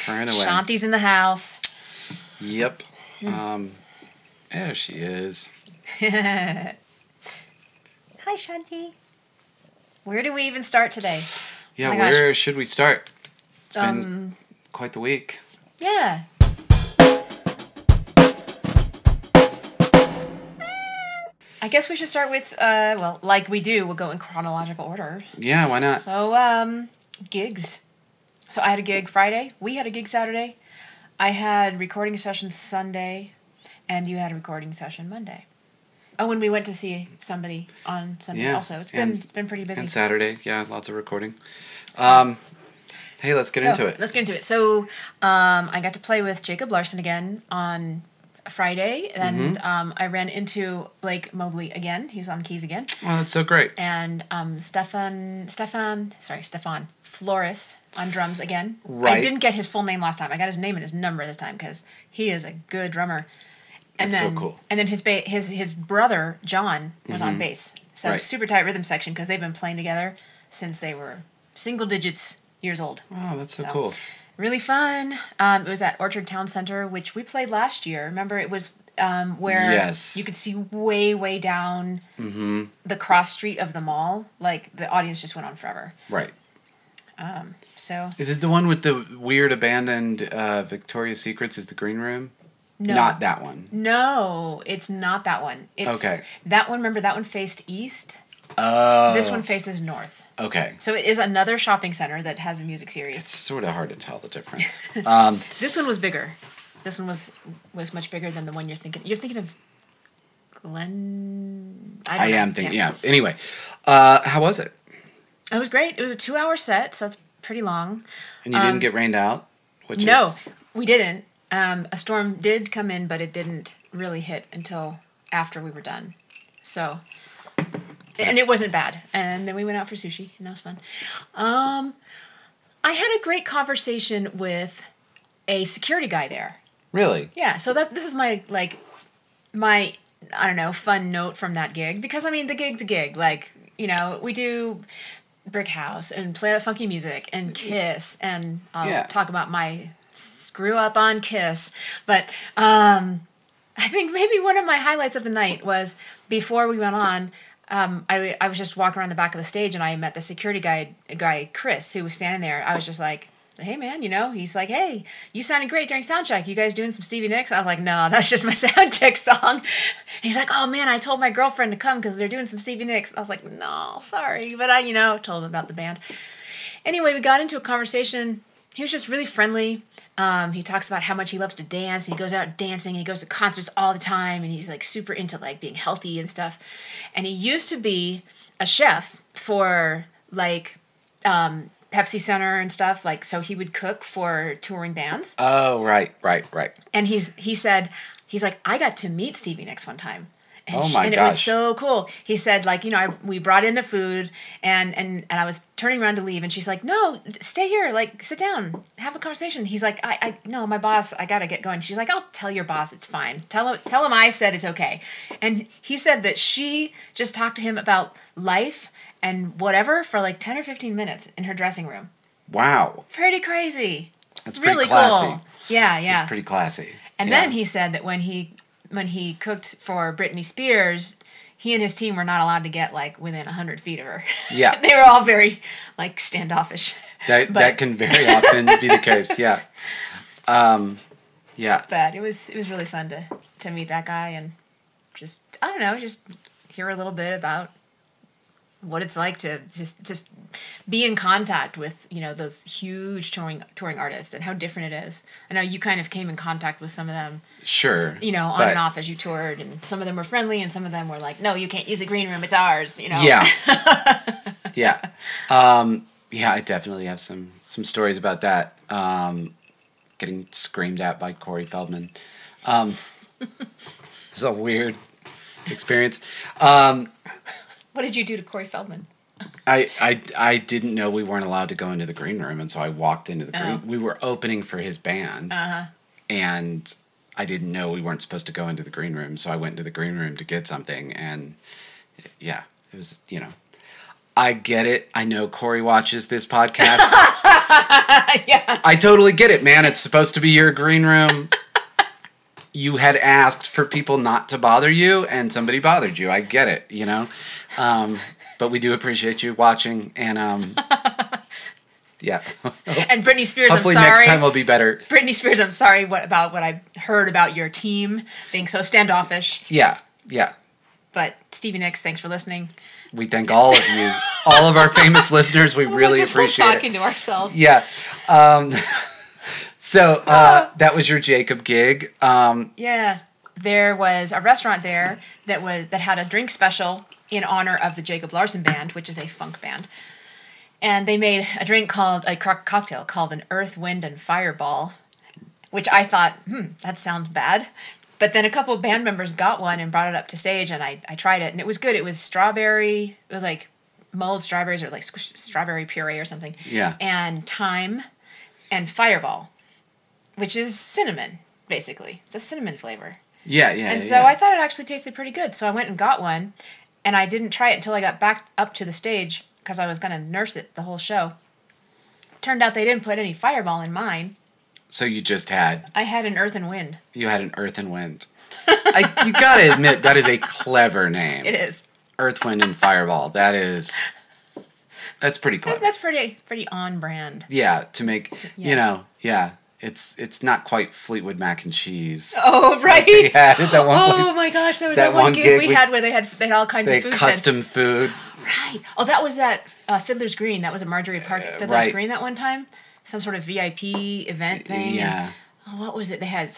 Purring away. Shanti's in the house. Yep. There she is. Hi, Shanti. Where do we even start today? Yeah, where should we start? It's been quite the week. Yeah. I guess we should start with, like we do, we'll go in chronological order. Yeah, why not? So, gigs. So I had a gig Friday. We had a gig Saturday. I had recording session Sunday. And you had a recording session Monday. Oh, and we went to see somebody on Sunday also. It's been pretty busy. And Saturday, yeah, lots of recording. Hey, let's get into it. Let's get into it. So, I got to play with Jacob Larson again on Friday, and I ran into Blake Mobley again. He was on keys again. Oh, that's so great. And Stefan Flores on drums again. Right. I didn't get his full name last time. I got his name and his number this time because he is a good drummer. And That's then, so cool. And then his brother, John, was on bass. So super tight rhythm section because they've been playing together since they were single digits years old. Oh, that's so cool. Really fun. It was at Orchard Town Center, which we played last year. Remember, it was where you could see way, way down the cross street of the mall. Like, the audience just went on forever. Right. So. Is it the one with the weird abandoned Victoria's Secrets is the green room? No. Not that one. No, it's not that one. Okay. That one, remember, that one faced east. Oh. This one faces north. Okay. So it is another shopping center that has a music series. It's sort of hard to tell the difference. This one was bigger. This one was much bigger than the one you're thinking. You're thinking of Glen... I am thinking, yeah. Anyway, how was it? It was great. It was a 2-hour set, so it's pretty long. And you didn't get rained out? No, we didn't. A storm did come in, but it didn't really hit until after we were done. So, and it wasn't bad. And then we went out for sushi, and that was fun. I had a great conversation with a security guy there. Really? Yeah, so this is my I don't know, fun note from that gig. Because, I mean, the gig's a gig. Like, you know, we do Brick House and play the funky music and Kiss. And I'll talk about my screw up on Kiss. But I think maybe one of my highlights of the night was before we went on, I was just walking around the back of the stage and I met the security guy Chris, who was standing there. I was just like, hey, man, you know, he's like, hey, you sounded great during soundcheck. You guys doing some Stevie Nicks? I was like, no, that's just my soundcheck song. And he's like, oh, man, I told my girlfriend to come because they're doing some Stevie Nicks. I was like, no, sorry. But I, told him about the band. Anyway, we got into a conversation. He was just really friendly. He talks about how much he loves to dance. He goes out dancing. He goes to concerts all the time. And he's like super into like being healthy and stuff. And he used to be a chef for like Pepsi Center and stuff. Like, so he would cook for touring bands. Oh, right. And he said, he's like, I got to meet Stevie Nicks one time. And gosh. It was so cool. He said, like, we brought in the food, and I was turning around to leave, and she's like, no, stay here, like, sit down, have a conversation. He's like, no, my boss, I gotta get going. She's like, I'll tell your boss it's fine. Tell him I said it's okay. And he said that she just talked to him about life and whatever for like 10 or 15 minutes in her dressing room. Wow. Pretty crazy. That's really pretty classy. Cool. Yeah. That's pretty classy. And then he said that when he cooked for Britney Spears, he and his team were not allowed to get like within 100 feet of her. Yeah. They were all very like standoffish. That can very often be the case. Yeah. Yeah. But it was really fun to meet that guy and just, I don't know, just hear a little bit about what it's like to just be in contact with, those huge touring artists and how different it is. I know you kind of came in contact with some of them. Sure. On and off as you toured, and some of them were friendly and some of them were like, no, you can't use the green room, it's ours, Yeah. Yeah. Yeah, I definitely have some stories about that. Getting screamed at by Corey Feldman. It's a weird experience. What did you do to Corey Feldman? I didn't know we weren't allowed to go into the green room, and so I walked into the green. We were opening for his band, and I didn't know we weren't supposed to go into the green room, so I went into the green room to get something, and yeah, it was I get it. I know Corey watches this podcast. Yeah. I totally get it, man. It's supposed to be your green room. You had asked for people not to bother you, and somebody bothered you. I get it, you know? But we do appreciate you watching, and yeah. And Britney Spears, Hopefully I'm sorry. next time will be better. Britney Spears, I'm sorry about what I heard about your team being so standoffish. Yeah. But Stevie Nicks, thanks for listening. We thank all of you, all of our famous listeners. We really just appreciate love it. talking to ourselves. Yeah. So that was your Jacob gig. Yeah. There was a restaurant there that had a drink special in honor of the Jacob Larson Band, which is a funk band. And they made a cocktail called an Earth, Wind, and Fireball, which I thought, that sounds bad. But then a couple of band members got one and brought it up to stage, and I tried it, and it was good. It was strawberry. It was like mulled strawberries or like strawberry puree or something. Yeah. And thyme and Fireball, which is cinnamon, basically. It's a cinnamon flavor. Yeah. And so I thought it actually tasted pretty good. So I went and got one, and I didn't try it until I got back up to the stage because I was going to nurse it the whole show. Turned out they didn't put any Fireball in mine. So you just had... I had an Earth and Wind. You had an Earth and Wind. You gotta admit, that is a clever name. It is. Earth, Wind, and Fireball. That's pretty clever. That's pretty on brand. Yeah, to make, it's not quite Fleetwood Mac and Cheese. Oh, right. Yeah, that one oh my gosh, there was that one gig we had where they had all kinds of food custom food. Right. Oh, that was at Fiddler's Green. That was at Marjorie Park at Fiddler's Green that one time. Some sort of VIP event thing. Yeah. And, what was it? They had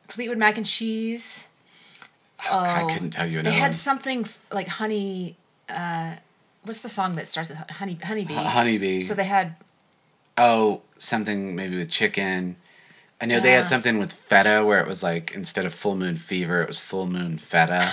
Fleetwood Mac and Cheese. I couldn't tell you another They had one. something like honey. What's the song that starts with honeybee? Honeybee. So they had. Oh, something maybe with chicken. I know they had something with feta where it was like instead of Full Moon Fever, it was Full Moon Feta.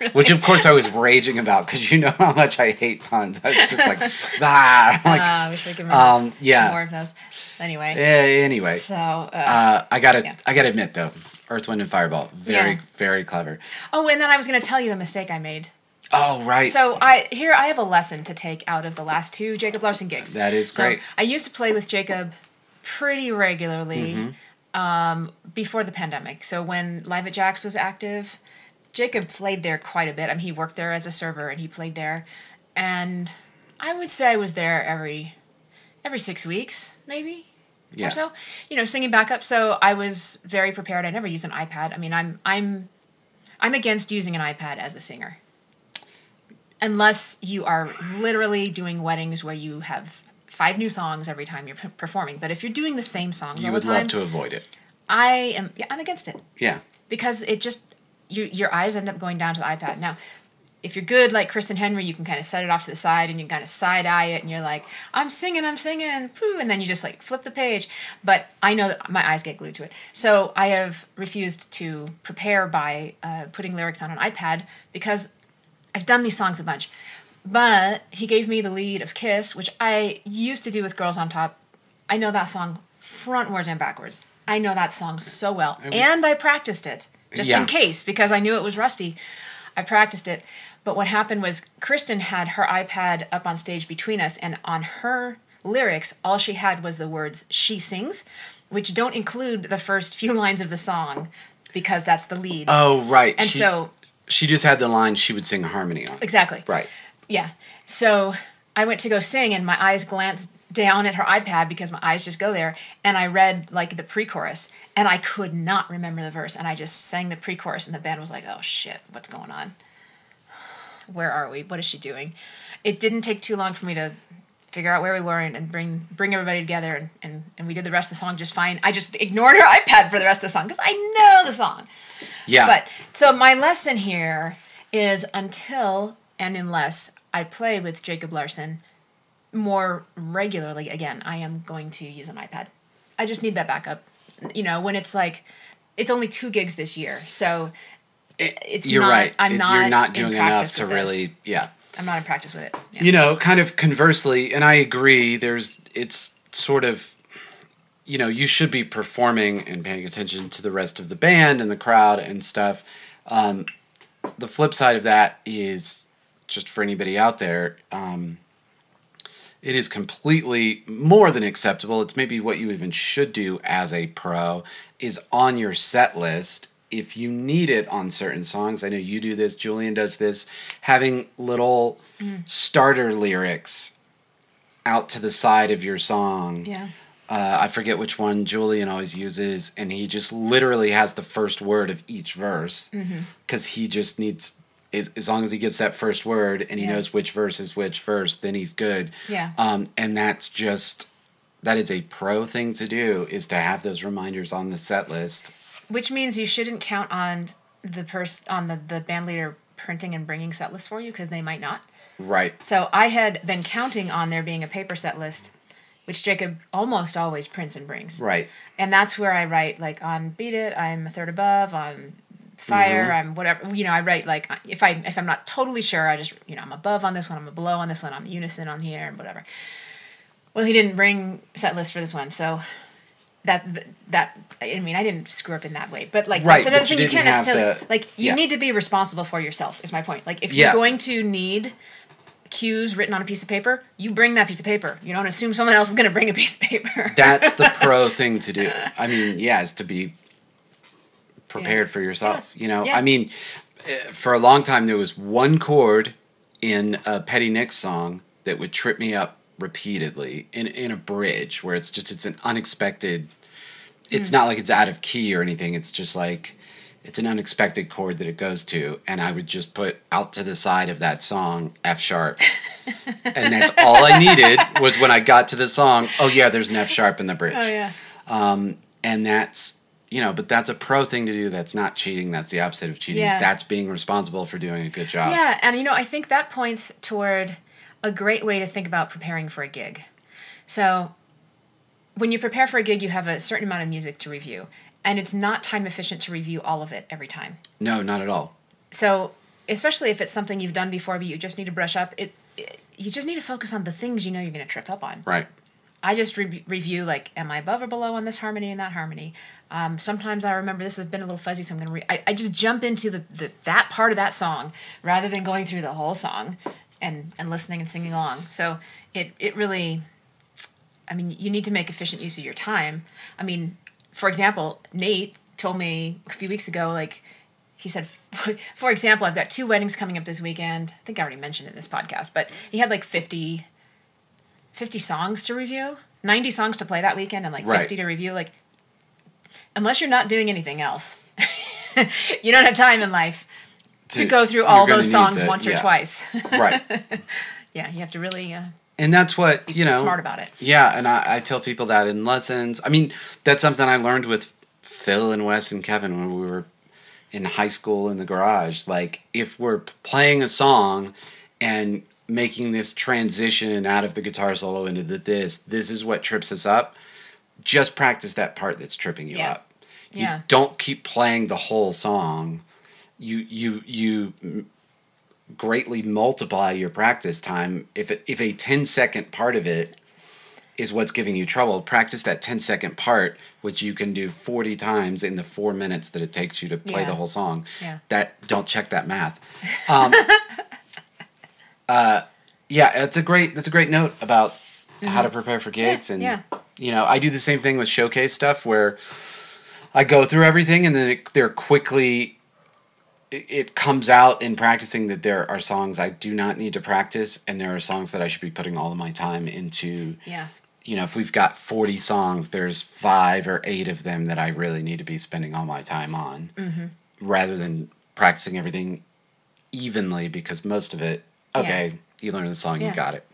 Really? Which of course I was raging about because you know how much I hate puns. I was just like, I wish we could remember more of those. Anyway. Anyway. So I gotta admit though, Earth, Wind, and Fireball, very clever. Oh, and then I was gonna tell you the mistake I made. Oh, right. So I have a lesson to take out of the last two Jacob Larson gigs. That is great. I used to play with Jacob pretty regularly before the pandemic. So when Live at Jack's was active, Jacob played there quite a bit. I mean, he worked there as a server and he played there. And I would say I was there every 6 weeks, maybe. Yeah. Or so. Singing backup. So I was very prepared. I never used an iPad. I mean, I'm against using an iPad as a singer. Unless you are literally doing weddings where you have 5 new songs every time you're performing. But if you're doing the same songs all the time... You would love to avoid it. I'm against it. Yeah. Because it just... Your eyes end up going down to the iPad. Now, if you're good like Kristen Henry, you can kind of set it off to the side and you can kind of side-eye it and you're like, I'm singing, poo, and then you just like flip the page. But I know that my eyes get glued to it. So I have refused to prepare by putting lyrics on an iPad because I've done these songs a bunch. But he gave me the lead of Kiss, which I used to do with Girls on Top. I know that song frontwards and backwards. I know that song so well. And I practiced it. Just in case, because I knew it was rusty. I practiced it. But what happened was Kristen had her iPad up on stage between us, and on her lyrics, all she had was the words, she sings, which don't include the first few lines of the song, because that's the lead. Oh, right. And she just had the line she would sing harmony on. Exactly. Right. Yeah. So I went to go sing, and my eyes glanced down at her iPad because my eyes just go there, and I read like the pre-chorus, and I could not remember the verse, and I just sang the pre-chorus, and the band was like, oh shit, what's going on? Where are we? What is she doing? It didn't take too long for me to figure out where we were and bring everybody together, and we did the rest of the song just fine. I just ignored her iPad for the rest of the song because I know the song. Yeah. But so my lesson here is until and unless I play with Jacob Larson more regularly again, I am going to use an iPad. I just need that backup. When it's like, it's only 2 gigs this year, so it's you're not, right. I'm not You're not doing in enough to this. really, yeah. I'm not in practice with it. Yeah. Kind of conversely, and I agree, it's sort of, you should be performing and paying attention to the rest of the band and the crowd and stuff. The flip side of that is just for anybody out there, it is completely more than acceptable. It's maybe what you even should do as a pro, is on your set list, if you need it on certain songs. I know you do this, Julian does this, having little starter lyrics out to the side of your song. Yeah. I forget which one Julian always uses, and he just literally has the first word of each verse, because he just needs, as long as he gets that first word and he knows which verse is which verse, then he's good. Yeah. And that is a pro thing to do, is to have those reminders on the set list. Which means you shouldn't count on the band leader printing and bringing set lists for you, because they might not. Right. So I had been counting on there being a paper set list, which Jacob almost always prints and brings. Right. And that's where I write, like, on Beat It, I'm a third above, on Fire, I'm whatever, I write, like, if I'm not totally sure, I just, I'm above on this one, I'm a below on this one, I'm unison on here, and whatever. Well, he didn't bring set list for this one, so that I mean, I didn't screw up in that way, but, like, right, that's another thing you can't necessarily, you yeah. need to be responsible for yourself, is my point. Like, if you're going to need cues written on a piece of paper, you bring that piece of paper. You don't assume someone else is going to bring a piece of paper. That's the pro thing to do. I mean, is to be prepared for yourself. I mean, for a long time there was one chord in a Petty Nicks song that would trip me up repeatedly in a bridge, where it's an unexpected, it's not like it's out of key or anything, it's just like it's an unexpected chord that it goes to, and I would just put out to the side of that song F sharp. And that's all I needed was when I got to the song, oh yeah, there's an F sharp in the bridge. Oh yeah. And that's, but that's a pro thing to do. That's not cheating. That's the opposite of cheating. Yeah. That's being responsible for doing a good job. Yeah, and I think that points toward a great way to think about preparing for a gig. So when you prepare for a gig, you have a certain amount of music to review, and it's not time efficient to review all of it every time. No, not at all. So especially if it's something you've done before, but you just need to brush up, you just need to focus on the things you're going to trip up on. Right. I just review, like, am I above or below on this harmony and that harmony? Sometimes I remember this has been a little fuzzy, so I'm going to I just jump into that part of that song rather than going through the whole song and listening and singing along. So it really, I mean, you need to make efficient use of your time. I mean, for example, Nate told me a few weeks ago, like, he said, for example, I've got 2 weddings coming up this weekend. I think I already mentioned it in this podcast, but he had like 50 songs to review, 90 songs to play that weekend, and like 50 to review. Like, unless you're not doing anything else, you don't have time in life to go through all those songs once or twice. Right. Yeah, you have to really and that's what, be smart about it. Yeah, and I tell people that in lessons. I mean, that's something I learned with Phil and Wes and Kevin when we were in high school in the garage. Like, if we're playing a song and making this transition out of the guitar solo into this is what trips us up, just practice that part that's tripping you up. You don't keep playing the whole song. You greatly multiply your practice time. If a 10-second part of it is what's giving you trouble, practice that 10-second part, which you can do 40 times in the 4 minutes that it takes you to play the whole song. Don't check that math. That's a great note about how to prepare for gigs. I do the same thing with showcase stuff, where I go through everything, and then it comes out in practicing that there are songs I do not need to practice, and there are songs that I should be putting all of my time into. If we've got 40 songs, there's 5 or 8 of them that I really need to be spending all my time on, rather than practicing everything evenly, because most of it, you learn the song, you got it.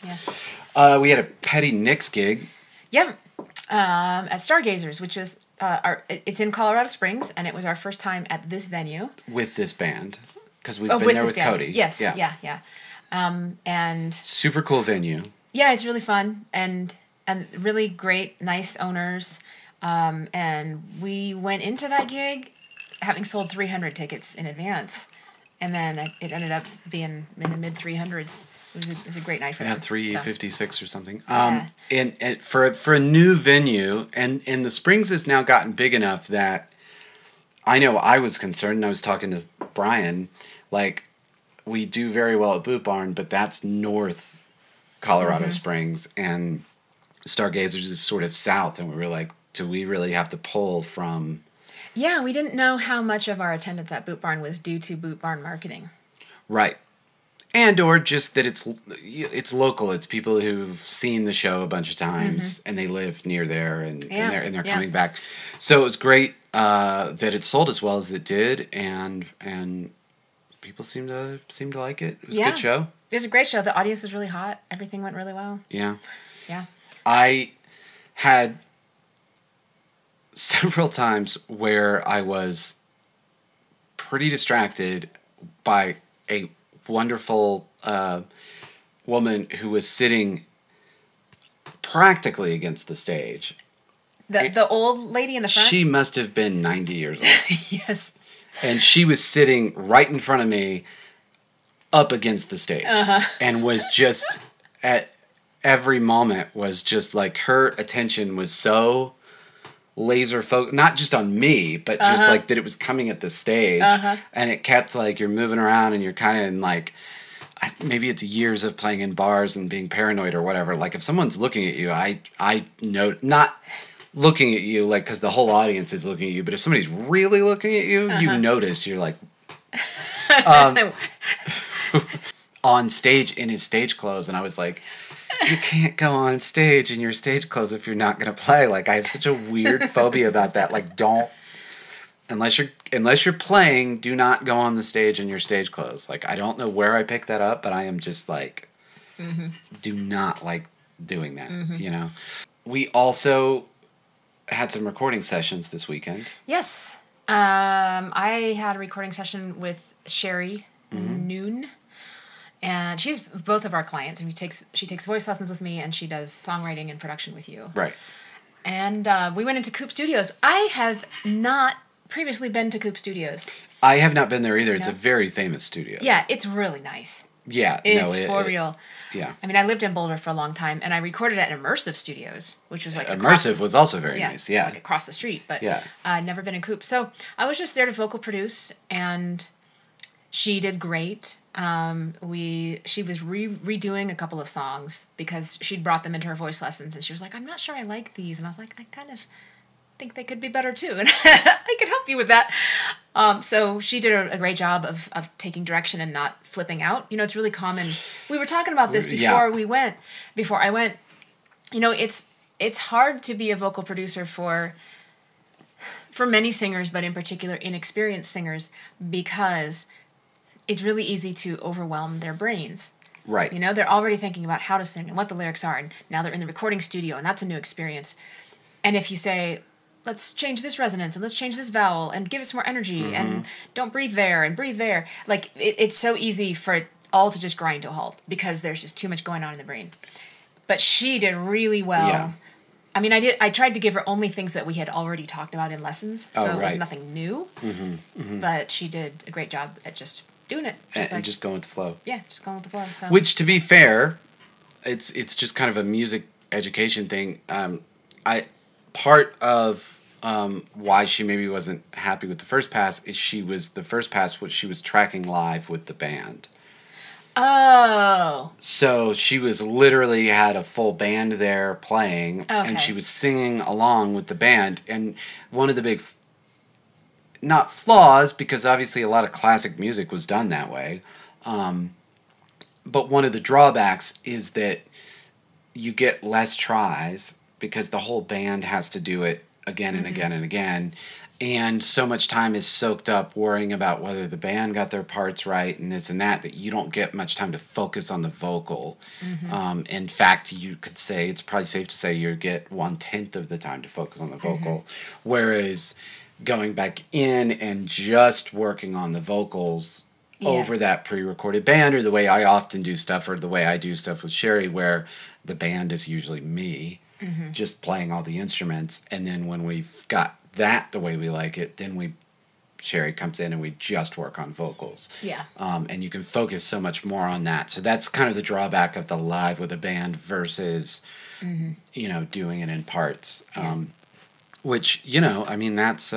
We had a Petty Nicks gig. At Stargazers, which was it's in Colorado Springs, and it was our first time at this venue with this band, because we've been there with Cody. Yes, and super cool venue. Yeah, it's really fun and really great, nice owners. And we went into that gig having sold 300 tickets in advance, and then it ended up being in the mid 300s. It was a great night for them. 356 or something. And for a new venue, and the Springs has now gotten big enough that I know I was concerned, and I was talking to Brian, like, we do very well at Boot Barn, but that's North Colorado Springs, and Stargazers is sort of south, and we were like, do we really have to pull from... Yeah, we didn't know how much of our attendance at Boot Barn was due to Boot Barn marketing. Right. And or just that it's local. It's people who've seen the show a bunch of times and they live near there and they're coming back. So it was great that it sold as well as it did, and people seem to like it. It was a good show. It was a great show. The audience was really hot. Everything went really well. Yeah. Yeah. I had several times where I was pretty distracted by a wonderful woman who was sitting practically against the stage. The old lady in the front? She must have been 90 years old. Yes. And she was sitting right in front of me up against the stage. And was just, at every moment, was just like, her attention was so laser focused, not just on me, but just like that it was coming at the stage. And it kept like, you're moving around and you're kind of in like, maybe it's years of playing in bars and being paranoid or whatever. Like if someone's looking at you, I know, not looking at you like because the whole audience is looking at you, but if somebody's really looking at you, you notice. You're like, on stage in his stage clothes, and I was like, you can't go on stage in your stage clothes if you're not gonna play. Like I have such a weird phobia about that. Like don't, unless you're playing, do not go on the stage in your stage clothes. Like I don't know where I picked that up, but I am just like, do not like doing that. You know. We also had some recording sessions this weekend. Yes. I had a recording session with Sherry Noon. And she's both of our clients, and she takes voice lessons with me, and she does songwriting and production with you. Right. And we went into Coop Studios. I have not previously been to Coop Studios. I have not been there either. It's a very famous studio. Yeah, it's really nice. Yeah. It's for real. Yeah. I mean, I lived in Boulder for a long time, and I recorded at Immersive Studios, which was like Immersive was also very nice. Yeah. Like across the street, but yeah. I'd never been in Coop. So I was just there to vocal produce, and she did great. She was redoing a couple of songs because she'd brought them into her voice lessons, and she was like, I'm not sure I like these. And I was like, I kind of think they could be better too. And I could help you with that. So she did a great job of taking direction and not flipping out. You know, it's really common. We were talking about this before I went, you know, it's hard to be a vocal producer for many singers, but in particular inexperienced singers, because it's really easy to overwhelm their brains. Right. You know, they're already thinking about how to sing and what the lyrics are, and now they're in the recording studio, and that's a new experience. And if you say, let's change this resonance, and let's change this vowel, and give it some more energy, and don't breathe there, and breathe there, like, it's so easy for it all to just grind to a halt, because there's just too much going on in the brain. But she did really well. Yeah. I mean, I tried to give her only things that we had already talked about in lessons, so it was nothing new. But she did a great job at just doing it, just going with the flow. Yeah, just going with the flow. So. Which, to be fair, it's just kind of a music education thing. Part of why she maybe wasn't happy with the first pass is she was tracking live with the band. Oh. So she was literally had a full band there playing, and she was singing along with the band. And one of the big, not flaws, because obviously a lot of classic music was done that way, but one of the drawbacks is that you get less tries because the whole band has to do it again and again and again. And so much time is soaked up worrying about whether the band got their parts right and this and that you don't get much time to focus on the vocal. In fact, you could say, it's probably safe to say you get 1/10 of the time to focus on the vocal. Whereas going back in and just working on the vocals over that pre-recorded band, or the way I often do stuff, or the way I do stuff with Sherry, where the band is usually me, just playing all the instruments, and then when we've got that the way we like it, then Sherry comes in and we just work on vocals. Yeah. And you can focus so much more on that. So that's kind of the drawback of the live with a band versus, you know, doing it in parts. Which, you know, I mean, that's,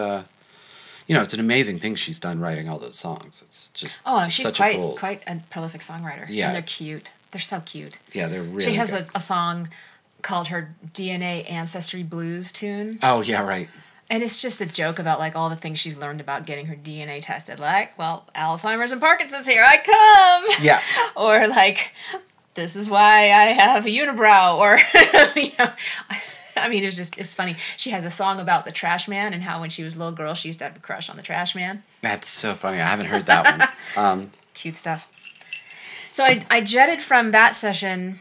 you know, it's an amazing thing she's done writing all those songs. It's just she's such quite a prolific songwriter. Yeah, and they're cute. They're so cute. Yeah, they're really. She has good. a song called her DNA Ancestry Blues tune. Oh yeah, right. And it's just a joke about like all the things she's learned about getting her DNA tested. Like, well, Alzheimer's and Parkinson's, here I come. Yeah. Or like, this is why I have a unibrow. Or, you know, I mean, it's funny. She has a song about the trash man and how when she was a little girl, she used to have a crush on the trash man. That's so funny. I haven't heard that one. Cute stuff. So I jetted from that session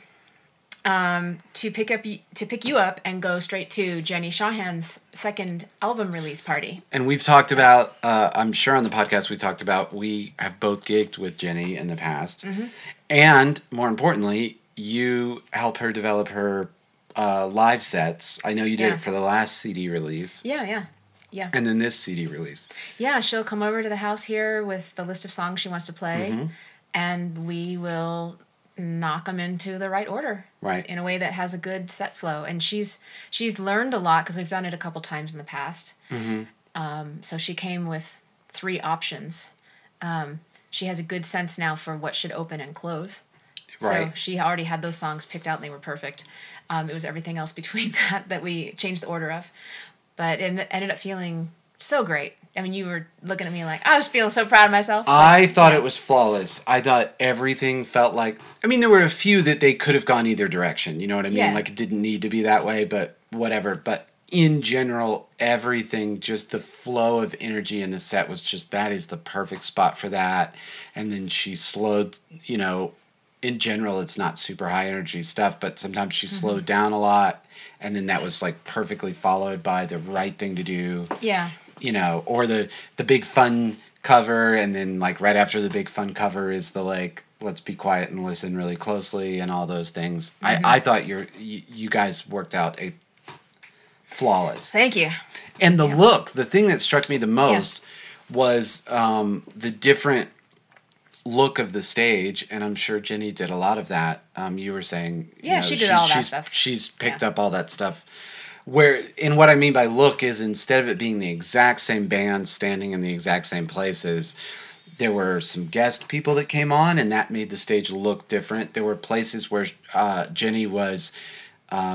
to pick you up and go straight to Jenny Shawhan's second album release party. And we've talked about, I'm sure on the podcast we talked about, we have both gigged with Jenny in the past. Mm-hmm. And more importantly, you help her develop her live sets. I know you did it for the last CD release. Yeah. And then this CD release. Yeah, she'll come over to the house here with the list of songs she wants to play. Mm-hmm. And we will knock them into the right order, right? In a way that has a good set flow. And she's learned a lot because we've done it a couple times in the past. Mm-hmm. So she came with 3 options. She has a good sense now for what should open and close. Right. So she already had those songs picked out and they were perfect. It was everything else between that we changed the order of. But it ended up feeling so great. I mean, you were looking at me like, I was feeling so proud of myself. I thought it was flawless. I thought everything felt like... I mean, there were a few that they could have gone either direction. You know what I mean? Yeah. Like, it didn't need to be that way, but whatever. But in general, everything, just the flow of energy in the set was just, that is the perfect spot for that. And then she slowed, you know... In general, it's not super high energy stuff, but sometimes she slowed down a lot. And then that was, like, perfectly followed by the right thing to do. Yeah. You know, or the big fun cover, and then like right after the big fun cover is the like, let's be quiet and listen really closely and all those things. Mm-hmm. I thought you guys worked out a flawless. Thank you. And the look, the thing that struck me the most was the different look of the stage, and I'm sure Jenny did a lot of that. You were saying, she did all that stuff. She's picked up all that stuff. And what I mean by look is instead of it being the exact same band standing in the exact same places, there were some guest people that came on, and that made the stage look different. There were places where Jenny was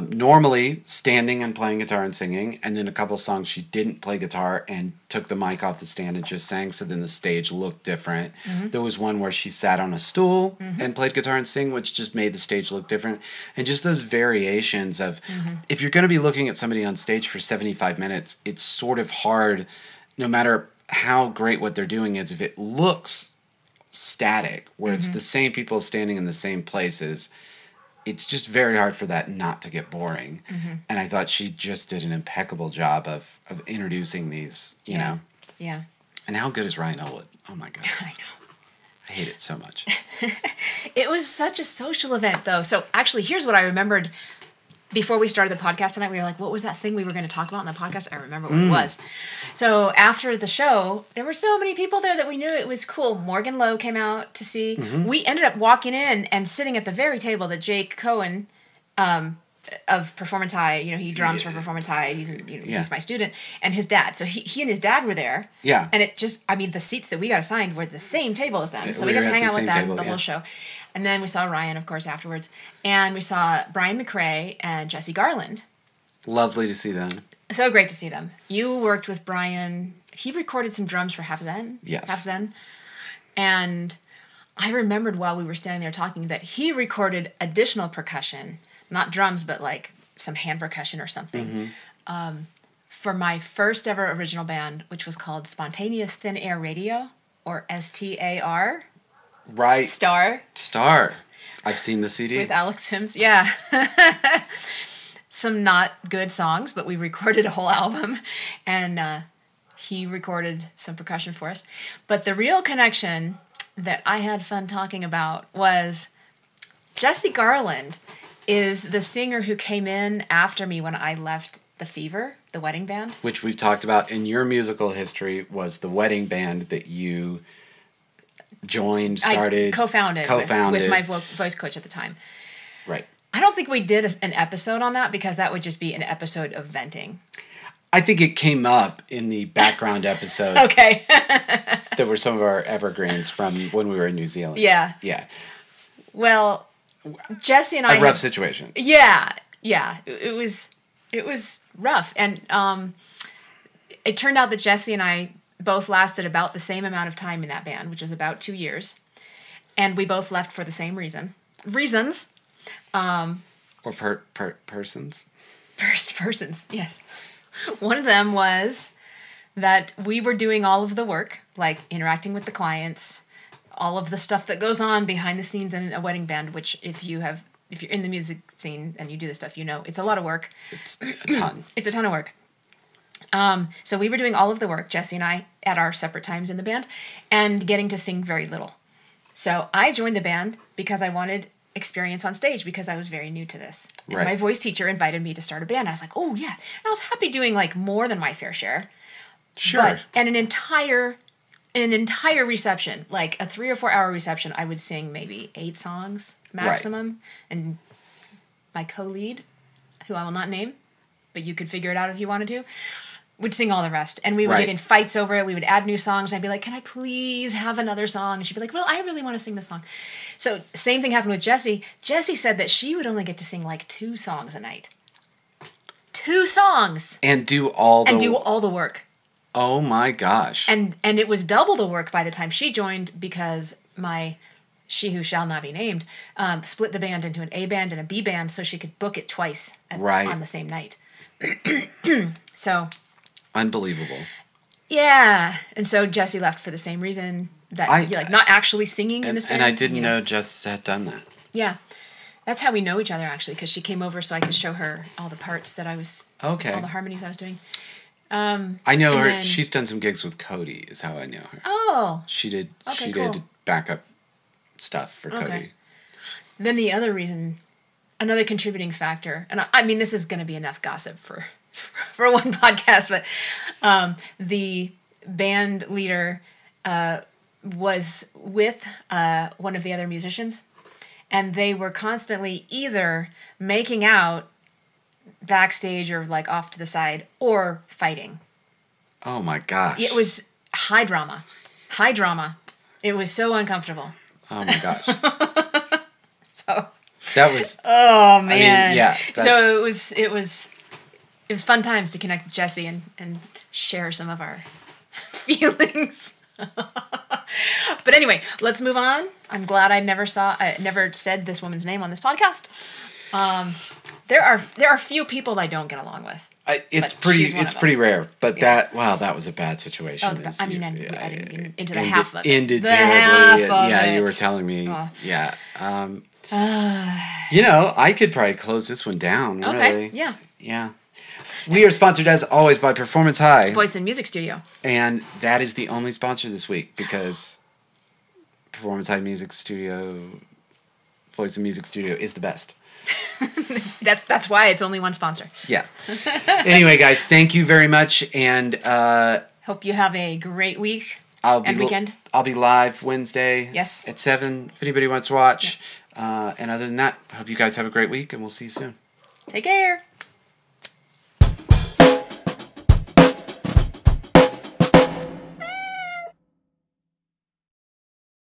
normally standing and playing guitar and singing, and then a couple songs she didn't play guitar and took the mic off the stand and just sang, so then the stage looked different. Mm-hmm. There was one where she sat on a stool and played guitar and sing, which just made the stage look different. And just those variations of, if you're going to be looking at somebody on stage for 75 minutes, it's sort of hard, no matter how great what they're doing is, if it looks static, where it's the same people standing in the same places, it's just very hard for that not to get boring. Mm-hmm. And I thought she just did an impeccable job of introducing these, you know. Yeah. And how good is Ryan Elwood? Oh, my God. I know. I hate it so much. It was such a social event, though. So, actually, here's what I remembered before we started the podcast tonight. We were like, what was that thing we were going to talk about in the podcast? I remember what it was. So, after the show, there were so many people there that we knew it was cool. Morgan Lowe came out to see. Mm-hmm. We ended up walking in and sitting at the very table that Jake Cohen of Performance High, you know, he drums for Performance High. He's my student, and his dad. So he and his dad were there. Yeah. And it just, I mean, the seats that we got assigned were the same table as them. So we got to hang out with them the whole show. And then we saw Ryan, of course, afterwards. And we saw Brian McRae and Jesse Garland. Lovely to see them. So great to see them. You worked with Brian. He recorded some drums for Half Zen. Yes. Half Zen. And I remembered while we were standing there talking that he recorded additional percussion, not drums, but like some hand percussion or something, for my first ever original band, which was called Spontaneous Thin Air Radio, or STAR. Right. Star. I've seen the CD. With Alex Sims, yeah. Some not good songs, but we recorded a whole album, and he recorded some percussion for us. But the real connection that I had fun talking about was Jesse Garland is the singer who came in after me when I left The Fever, the wedding band. Which we've talked about in your musical history was the wedding band that you joined, started, co-founded with my voice coach at the time. Right. I don't think we did an episode on that because that would just be an episode of venting. I think it came up in the background episode. Okay. That were some of our evergreens from when we were in New Zealand. Yeah. Yeah. Well, Jesse and I... A rough situation. Yeah. Yeah. It was rough. And it turned out that Jesse and I both lasted about the same amount of time in that band, which was about 2 years. And we both left for the same reasons. Or persons? Persons, yes. One of them was that we were doing all of the work, like interacting with the clients, all of the stuff that goes on behind the scenes in a wedding band, which if you're in the music scene and you do this stuff, you know, it's a lot of work. It's a ton. It's a ton of work. So we were doing all of the work, Jesse and I, at our separate times in the band, and getting to sing very little. So I joined the band because I wanted experience on stage because I was very new to this. And right. My voice teacher invited me to start a band. I was like, oh yeah. And I was happy doing like more than my fair share. Sure. And an entire reception, like a 3 or 4 hour reception, I would sing maybe 8 songs maximum. Right. And my co-lead, who I will not name, but you could figure it out if you wanted to, would sing all the rest. And we would get in fights over it. We would add new songs. And I'd be like, can I please have another song? And she'd be like, well, I really want to sing this song. So same thing happened with Jessie. Jessie said that she would only get to sing like 2 songs a night. 2 songs. And do all the work. Oh my gosh. And it was double the work by the time she joined because she who shall not be named, split the band into an A band and a B band so she could book it twice on the same night. So... Unbelievable. Yeah. And so Jesse left for the same reason that you're like not actually singing in this band. And I didn't know Jess had done that. Yeah. That's how we know each other actually, because she came over so I could show her all the parts that I was, all the harmonies I was doing. I know her. She's done some gigs with Cody is how I know her. Oh. She did backup stuff for Cody. Okay. Then the other reason, another contributing factor, and I mean this is going to be enough gossip for one podcast, but the band leader was with one of the other musicians, and they were constantly either making out backstage or like off to the side or fighting. Oh my gosh. It was high drama. It was so uncomfortable. Oh my gosh. So that was... Oh man. I mean, yeah. So it was fun times to connect with Jesse and share some of our feelings. But anyway, let's move on. I'm glad I never said this woman's name on this podcast. There are few people I don't get along with. It's pretty rare. But that was a bad situation. Oh, I didn't get into the half of it. Ended the terribly. Half of yeah, it. You were telling me. Oh. Yeah. You know, I could probably close this one down. Okay. Really. Yeah. Yeah. We are sponsored, as always, by Performance High. Voice and Music Studio. And that is the only sponsor this week because Performance High Music Studio, Voice and Music Studio is the best. That's why it's only one sponsor. Yeah. Anyway, guys, thank you very much. And hope you have a great week and weekend. I'll be live Wednesday at 7 if anybody wants to watch. Yeah. And other than that, hope you guys have a great week, and we'll see you soon. Take care.